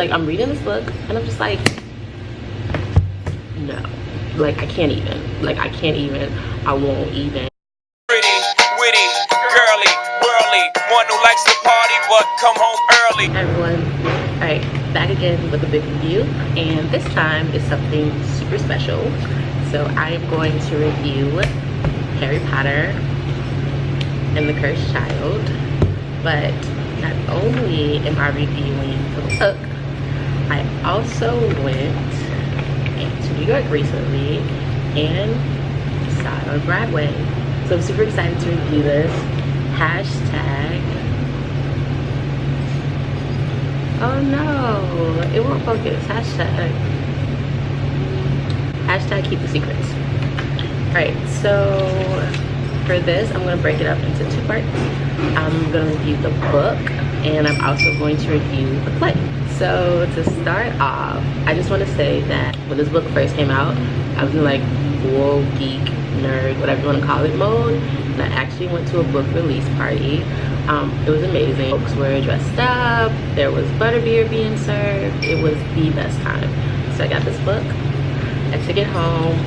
Like, I'm reading this book and I'm just like, no, like I can't even, I won't even. Pretty, witty, girly, whirly, one who likes to party but come home early. Hi everyone, all right, back again with a big review, and this time is something super special. So I am going to review Harry Potter and the Cursed Child, but not only am I reviewing the book, I also went to New York recently and saw it on Broadway. So I'm super excited to review this. Hashtag, oh no, it won't focus. Hashtag keep the secrets. Alright, so for this, I'm going to break it up into two parts. I'm going to review the book, and I'm also going to review the play. So to start off, I just want to say that when this book first came out, I was in like full geek, nerd, whatever you want to call it mode, and I actually went to a book release party. It was amazing. Folks were dressed up, there was butterbeer being served. It was the best time. So I got this book, I took it home,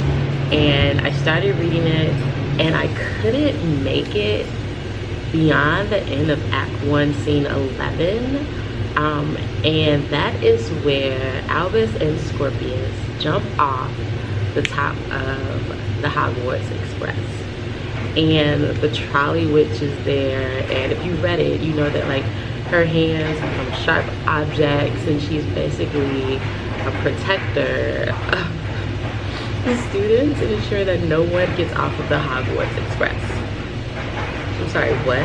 and I started reading it, and I couldn't make it beyond the end of Act 1, Scene 11. And that is where Albus and Scorpius jump off the top of the Hogwarts Express. And the trolley witch is there, and if you read it, you know that like her hands become sharp objects, and she's basically a protector of the students and ensure that no one gets off of the Hogwarts Express. I'm sorry, what?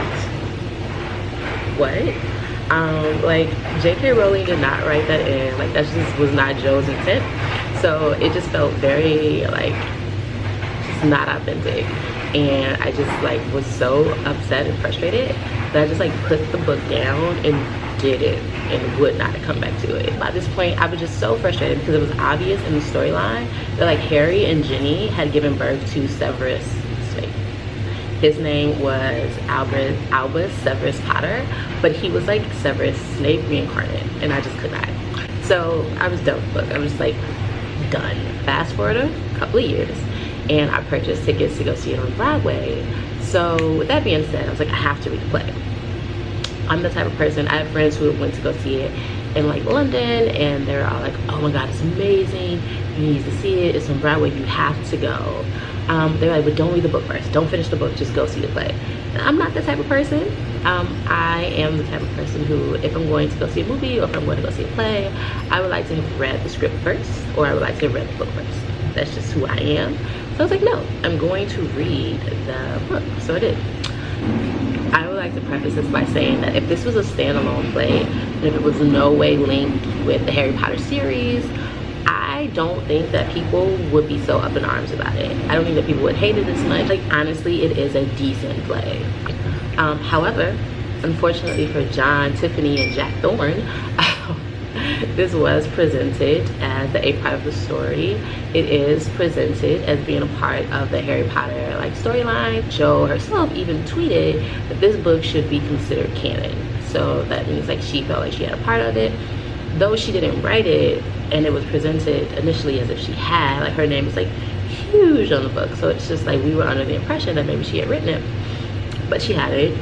Like, J.K. Rowling did not write that in. Like, that just was not Joe's intent. So it just felt very, like, just not authentic. And I just, like, was so upset and frustrated that I just, like, put the book down and did it and would not come back to it. By this point, I was just so frustrated because it was obvious in the storyline that, like, Harry and Ginny had given birth to Severus Snape. His name was Albus Severus Potter, but he was like Severus Snape reincarnate, and I just could not. So I was done with the book. I was just like, done. Fast forward a couple of years, and I purchased tickets to go see it on Broadway. So with that being said, I was like, I have to read the play. I'm the type of person, I have friends who went to go see it in like London, and they're all like, oh my God, it's amazing. You need to see it. It's on Broadway. You have to go. They're like, but don't read the book first. Don't finish the book. Just go see the play. And I'm not the type of person. I am the type of person who, if I'm going to go see a movie or if I'm going to go see a play, I would like to have read the script first, or I would like to have read the book first. That's just who I am. So I was like, no, I'm going to read the book. So I did. I would like to preface this by saying that if this was a standalone play, and if it was in no way linked with the Harry Potter series, I don't think that people would be so up in arms about it. I don't think that people would hate it as much. Like, honestly, it is a decent play. However, unfortunately for John, Tiffany, and Jack Thorne, this was presented as the A part of the story. It is presented as being a part of the Harry Potter like storyline. Jo herself even tweeted that this book should be considered canon. So that means like she felt like she had a part of it. Though she didn't write it, and it was presented initially as if she had, like her name is like huge on the book. So it's just like we were under the impression that maybe she had written it, but she had it.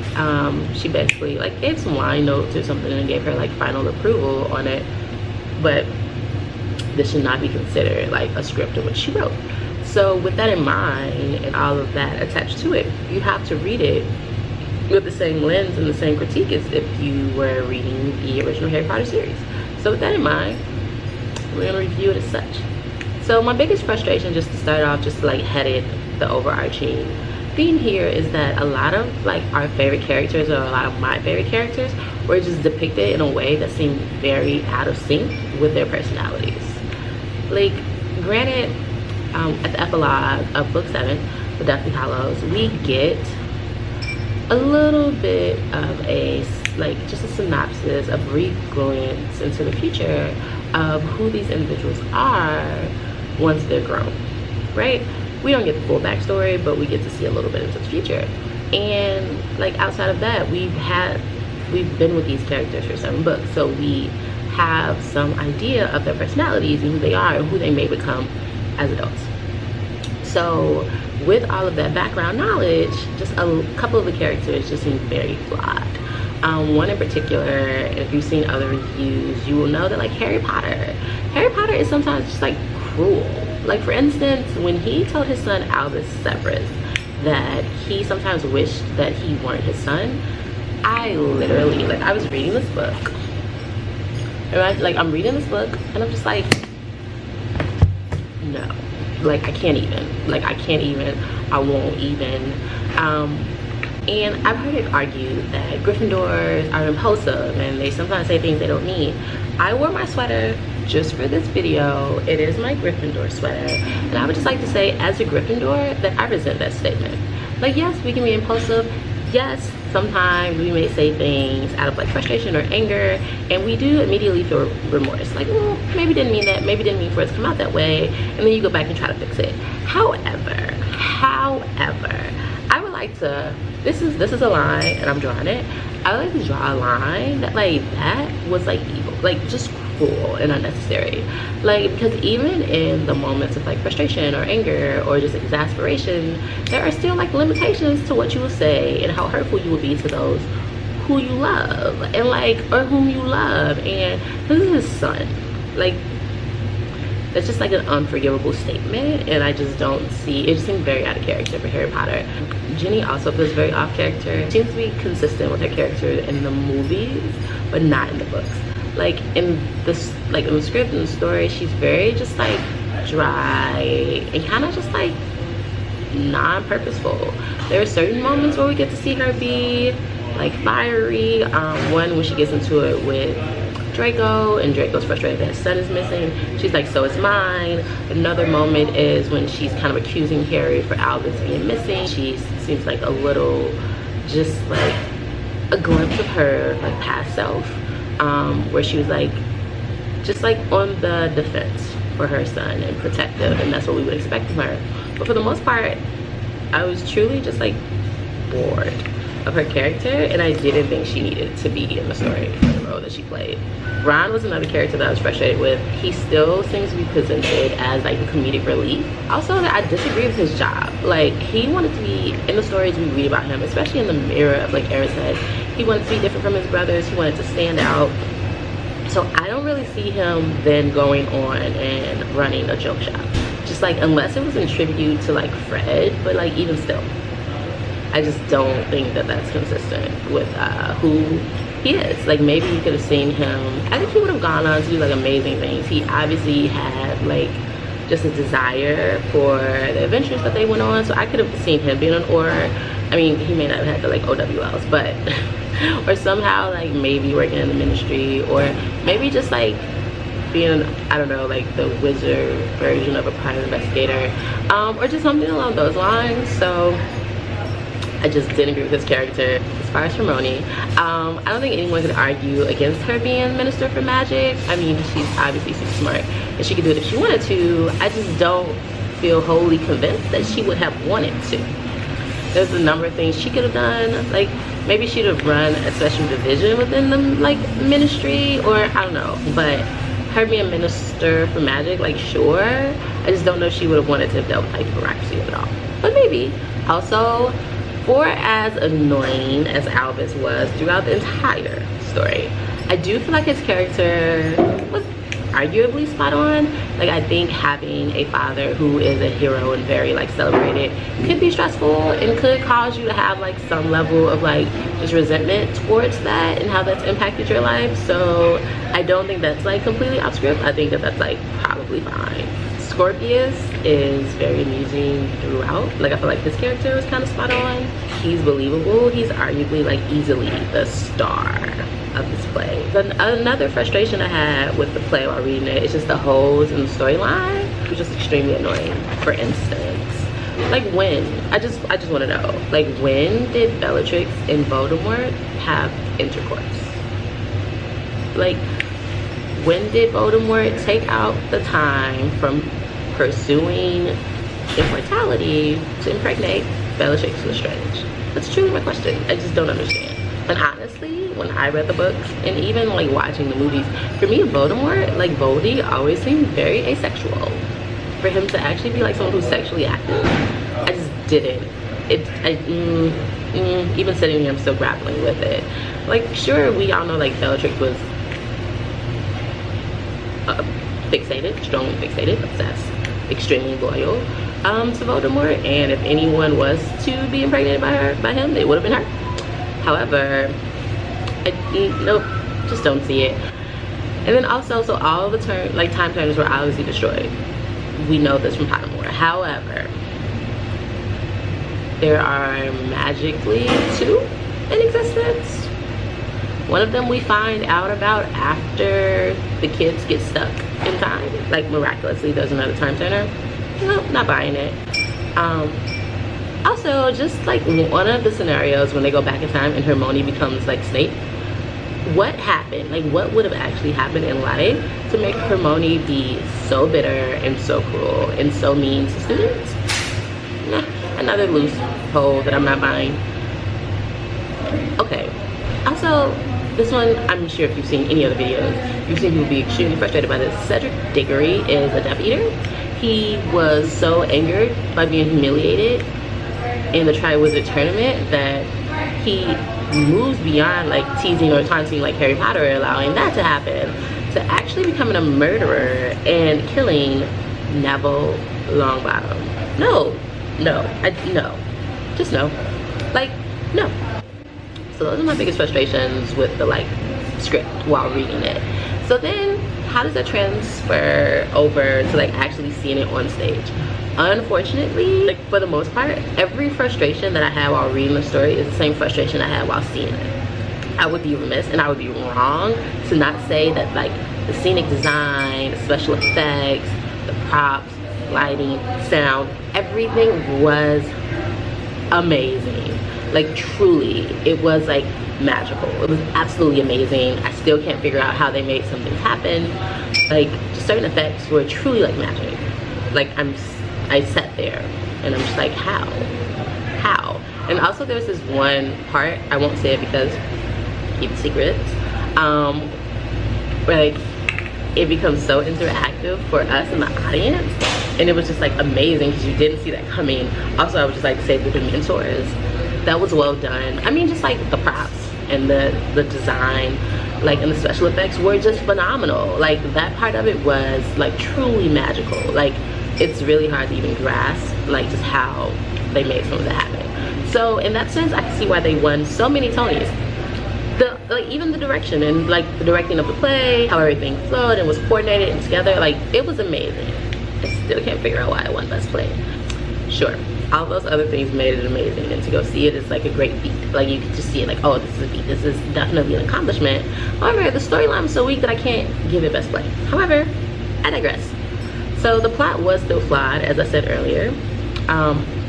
She basically like gave some line notes or something and gave her like final approval on it, but this should not be considered like a script of what she wrote. So with that in mind and all of that attached to it, you have to read it with the same lens and the same critique as if you were reading the original Harry Potter series. So with that in mind, we're gonna review it as such. So my biggest frustration, just to start off, just to like head it, the overarching theme here, is that a lot of like our favorite characters, or a lot of my favorite characters, were just depicted in a way that seemed very out of sync with their personalities. Like, granted, at the epilogue of book 7, The Deathly Hallows, we get a little bit of a like just a synopsis, a brief glimpse into the future of who these individuals are once they're grown, right? We don't get the full backstory, but we get to see a little bit into the future. And like outside of that, we've been with these characters for 7 books, so we have some idea of their personalities and who they are and who they may become as adults. So with all of that background knowledge, just a couple of the characters just seem very flawed. One in particular, if you've seen other reviews, you will know that like Harry Potter is sometimes just like cruel. Like for instance, when he told his son Albus Severus that he sometimes wished that he weren't his son, I literally, like, I was reading this book, and I'm reading this book and I'm just like, no, like I can't even, I won't even. And I've heard it argued that Gryffindors are impulsive and they sometimes say things they don't mean. I wore my sweater just for this video. It is my Gryffindor sweater, and I would just like to say, as a Gryffindor, that I resent that statement. Like, yes, we can be impulsive. Yes, sometimes we may say things out of like frustration or anger, and we do immediately feel remorse. Like, well, maybe didn't mean that, maybe didn't mean for it to come out that way, and then you go back and try to fix it. However, I would like to, this is a line, and I'm drawing it. I would like to draw a line that like that was like evil, like just cruel and unnecessary. Like, because even in the moments of like frustration or anger or just exasperation, there are still like limitations to what you will say and how hurtful you will be to those who you love and like, or whom you love. And this is his son. Like, that's just like an unforgivable statement, and I just don't see, it just seems very out of character for Harry Potter. Ginny also feels very off character. She seems to be consistent with her character in the movies, but not in the books. Like in this, like in the script and the story, she's very just like dry and kind of just like non-purposeful. There are certain moments where we get to see her be like fiery. One when she gets into it with Draco, and Draco's frustrated that his son is missing. She's like, so is mine. Another moment is when she's kind of accusing Harry for Albus being missing. She seems like a little, just like a glimpse of her like past self, where she was like, just like on the defense for her son and protective, and that's what we would expect from her. But for the most part, I was truly just like bored of her character, and I didn't think she needed to be in the story for the role that she played. Ron was another character that I was frustrated with. He still seems to be presented as like the comedic relief. Also, I disagree with his job. Like, he wanted to be, in the stories we read about him, especially in the Mirror of like Erised, he wanted to be different from his brothers. He wanted to stand out. So I don't really see him then going on and running a joke shop. Just like, unless it was in tribute to like Fred, but like even still, I just don't think that that's consistent with who he is. Like, maybe you could have seen him, I think he would have gone on to do like amazing things. He obviously had like just a desire for the adventures that they went on, so I could have seen him being an Auror. I mean, he may not have had the like OWLs, but or somehow like maybe working in the ministry, or maybe just like being, I don't know, like the wizard version of a private investigator, or just something along those lines. So I just didn't agree with his character. As far as Hermione, I don't think anyone could argue against her being Minister for Magic. I mean, she's obviously super smart and she could do it if she wanted to. I just don't feel wholly convinced that she would have wanted to. There's a number of things she could have done. Like, maybe she'd have run a special division within the like ministry, or I don't know. But her being Minister for Magic, like, sure, I just don't know if she would have wanted to have dealt with like bureaucracy at all. But maybe. Also, for as annoying as Albus was throughout the entire story, I do feel like his character was arguably spot on. Like, I think having a father who is a hero and very like celebrated could be stressful and could cause you to have like some level of like just resentment towards that and how that's impacted your life. So I don't think that's like completely off script. I think that that's like probably fine. Scorpius is very amusing throughout. Like, I feel like his character was kind of spot on. He's believable. He's arguably like easily the star of this play. But another frustration I had with the play while reading it is just the holes in the storyline. It was just extremely annoying. For instance, like, when, I just want to know, like, when did Bellatrix and Voldemort have intercourse? Like, when did Voldemort take out the time from pursuing immortality to impregnate Bellatrix Lestrange? That's truly my question. I just don't understand. And honestly, when I read the books and even like watching the movies. For me, Voldemort, like Voldy, always seemed very asexual. For him to actually be like someone who's sexually active, I just didn't. Even sitting here, I'm still grappling with it. Like, sure, we all know like Bellatrix was fixated, strongly fixated, obsessed, extremely loyal to Voldemort, and if anyone was to be impregnated by him, it would have been her. However, nope, just don't see it. And then also, so all the time turners were obviously destroyed. We know this from Pottermore. However, there are magically 2 in existence. One of them we find out about after the kids get stuck in time. Like, miraculously, there's another time turner. Nope, not buying it. Also, just like one of the scenarios when they go back in time and Hermione becomes like Snape, what happened? Like, what would have actually happened in life to make Hermione be so bitter and so cruel and so mean to students? Nah, another loose hole that I'm not buying. Okay, also, this one, I'm sure if you've seen any other videos, you've seen people be extremely frustrated by this. Cedric Diggory is a Death Eater. He was so angered by being humiliated in the Triwizard Tournament that he moves beyond like teasing or taunting like Harry Potter, allowing that to happen, to actually becoming a murderer and killing Neville Longbottom. No, just no. Like, no. So those are my biggest frustrations with the like script while reading it. So then how does that transfer over to like actually seeing it on stage? Unfortunately, like for the most part, every frustration that I had while reading the story is the same frustration I had while seeing it. I would be remiss and I would be wrong to not say that like the scenic design, the special effects, the props, lighting, sound, everything was amazing. Like, truly, it was like magical. It was absolutely amazing. I still can't figure out how they made something happen. Like, certain effects were truly like magic. Like, I sat there and I'm just like, how? And also there's this one part, I won't say it because keep secrets, where like it becomes so interactive for us in the audience, and it was just like amazing because you didn't see that coming. Also, I would just like to say the Dementors, that was well done. I mean, just like the props and the design, like, and the special effects were just phenomenal. Like, that part of it was like truly magical. Like, it's really hard to even grasp like just how they made some of that happen. So in that sense, I can see why they won so many Tonys. Like, even the direction and like the directing of the play, how everything flowed and was coordinated and together, like, it was amazing. I still can't figure out why I won Best Play. Sure, all those other things made it amazing, and to go see it is like a great feat. Like, you can just see it like, oh, this is a feat, this is definitely an accomplishment. However, the storyline was so weak that I can't give it Best Play. However, I digress. So the plot was still flawed, as I said earlier.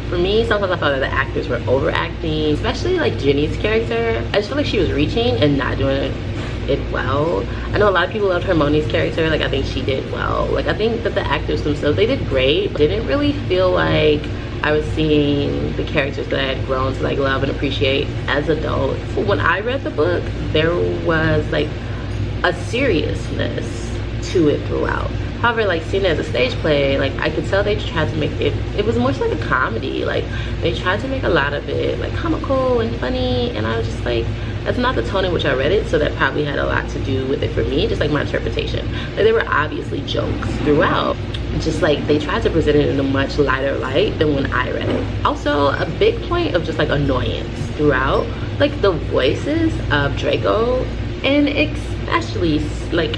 For me, sometimes I thought that the actors were overacting, especially like Ginny's character. I just feel like she was reaching and not doing it well. I know a lot of people loved Hermione's character. Like, I think she did well. Like, I think that the actors themselves, they did great. Didn't really feel like I was seeing the characters that I had grown to like love and appreciate as adults. When I read the book, there was like a seriousness to it throughout. However, like, seeing it as a stage play, like, I could tell they tried to make it, it was more so like a comedy. Like, they tried to make a lot of it like comical and funny, and I was just like, that's not the tone in which I read it, so that probably had a lot to do with it for me, just like my interpretation. Like, there were obviously jokes throughout, just like they tried to present it in a much lighter light than when I read it. Also, a big point of just like annoyance throughout, like the voices of Draco and especially like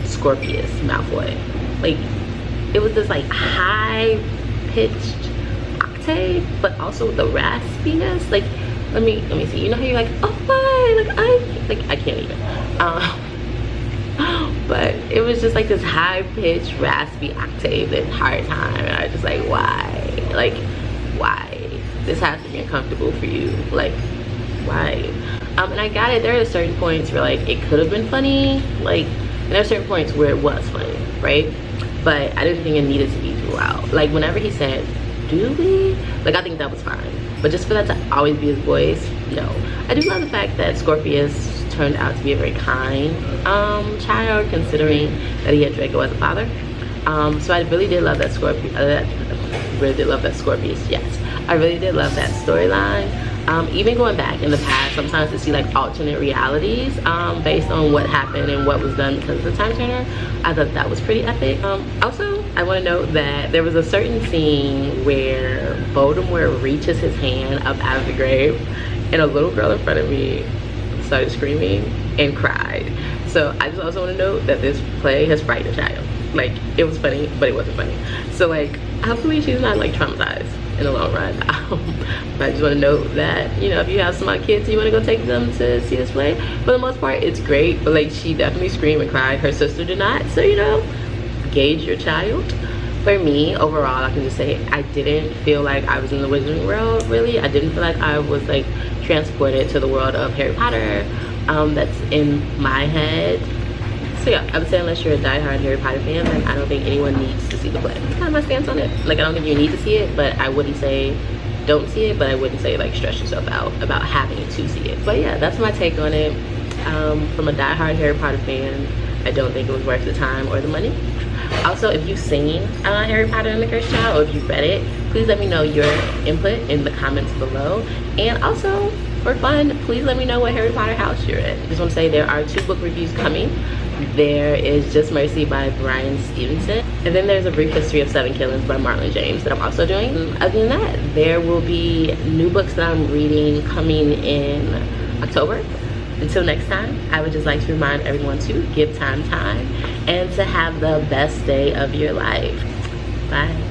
Scorpius Malfoy. Like, it was this like high pitched octave, but also the raspiness. Like, let me see, you know how you're like, oh my, like I can't even, but it was just like this high pitched raspy octave the entire time, and I was just like, why? Like, why? This has to be uncomfortable for you, like, why? And I got it, there are certain points where like it could have been funny, like, and there are certain points where it was funny, right? But I didn't think it needed to be throughout. Like, whenever he said, do we? Like, I think that was fine. But just for that to always be his voice, no. I do love the fact that Scorpius turned out to be a very kind child, considering that he had Draco as a father. So I really did love that Scorpius. Yes, I really did love that storyline. Even going back in the past sometimes to see like alternate realities based on what happened and what was done because of the time turner, I thought that was pretty epic. Also, I want to note that there was a certain scene where Voldemort reaches his hand up out of the grave and a little girl in front of me started screaming and cried. So I just also want to note that this play has frightened a child. Like, it was funny, but it wasn't funny. So like, hopefully she's not like traumatized in the long run. But I just want to note that, you know, if you have smart kids, you want to go take them to see this play. For the most part, it's great, but like, she definitely screamed and cried. Her sister did not. So, you know, gauge your child. For me, overall, I can just say I didn't feel like I was in the Wizarding World, really. I didn't feel like I was like transported to the world of Harry Potter that's in my head. So yeah, I would say unless you're a diehard Harry Potter fan, then I don't think anyone needs to see the play. That's kind of my stance on it. Like, I don't think you need to see it, but I wouldn't say don't see it, but I wouldn't say like stress yourself out about having to see it. But yeah, that's my take on it. From a diehard Harry Potter fan, I don't think it was worth the time or the money. Also, if you've seen Harry Potter and the Cursed Child, or if you've read it, please let me know your input in the comments below. And also, for fun, please let me know what Harry Potter house you're in. I just want to say there are 2 book reviews coming. There is Just Mercy by Brian Stevenson, and then there's A Brief History of 7 Killings by Marlon James that I'm also doing. Other than that, there will be new books that I'm reading coming in October. Until next time, I would just like to remind everyone to give time and to have the best day of your life. Bye.